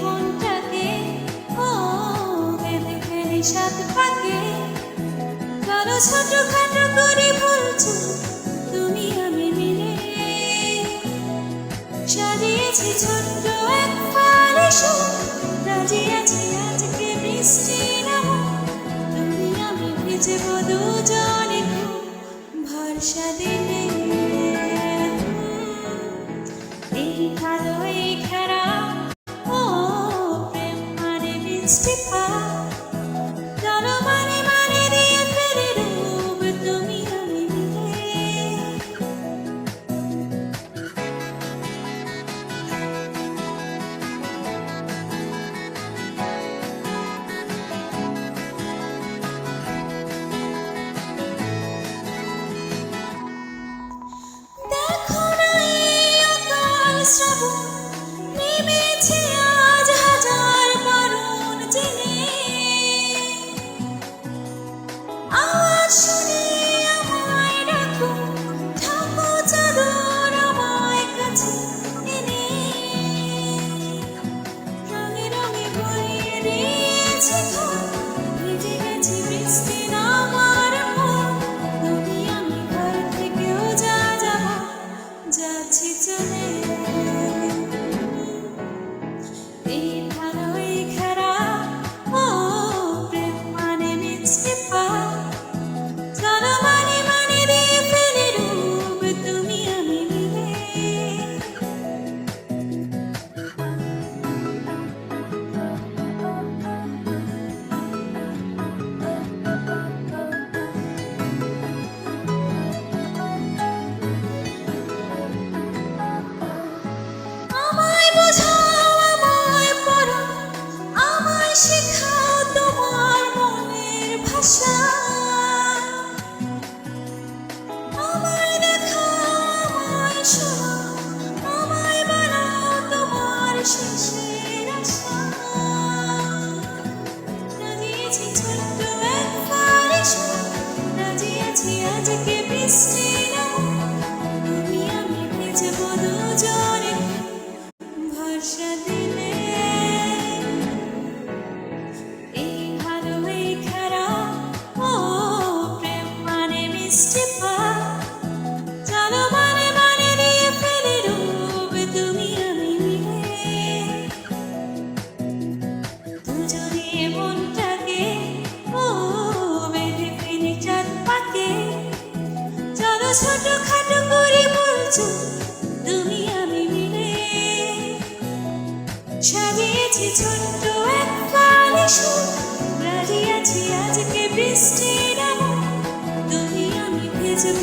মনটাকে ও বেঁধে ফেলি সাত পাকে কারো ছোটখাটো করে বলছো তুমি আমি মিলে সাজিয়েছি ছোট্ট এক ফারেশো রাজি আছি আজকে বৃষ্টি নামো তুমি আমি ভিজব দুজনে ভরসা দিলে এই ভালো এই খারাপ ও প্রেম মানে মিষ্টি পাপ চলো মানে মানে দিয়ে ফেলে রূপ তুমি আমি মিলে দেখো না এই অকাল শ্রাবণ নেমেছে আজ হাজার বারণ জেনে আওয়াজ শুনে আমায় ডাকো ঢাকো চাদর আমায় কাছে এনে রঙে রঙে ভরিয়ে দিয়েছে ঘর ভিজে গেছে বৃষ্টি নামার পর তুমি আমি ঘর থেকেও যা যাবো যাচ্ছি চলে এই ভালো এই খারাপ ও প্রেম মানে মিষ্টি পাপ চলো মানে মানে দিয়ে ফেলে রূপ তুমি আমি মিলে আমায় বোঝাও আমায় পড়ো আমায় শেখাও তোমার মনের ভাষা আমায় দেখাও আমায় শোনাও আমায় বানাও তোমার শেষের আশা রাজিয়েছি ছোট্ট এক ফারেশো রাজিয়েছি আজকে বৃষ্টি নামো তুমি আমি ভিজব দুজনে ভরসা দিলে এই ভালো এই খারাপ ও প্রেম মানে মিষ্টি পাপ চলো মানে মানে দিয়ে ফেলে রূপ তুমি আমি মিলে দুজনে মনটাকে ও বেঁধে ফেলি চাঁদ পাকে চলো ছোটখাটো করে বলছো তুমি আমি মিলে সাজিয়েছি ছোট্ট এক ফারেশো রাজি আছি আজকে বৃষ্টি নামো তুমি আমি ভিজব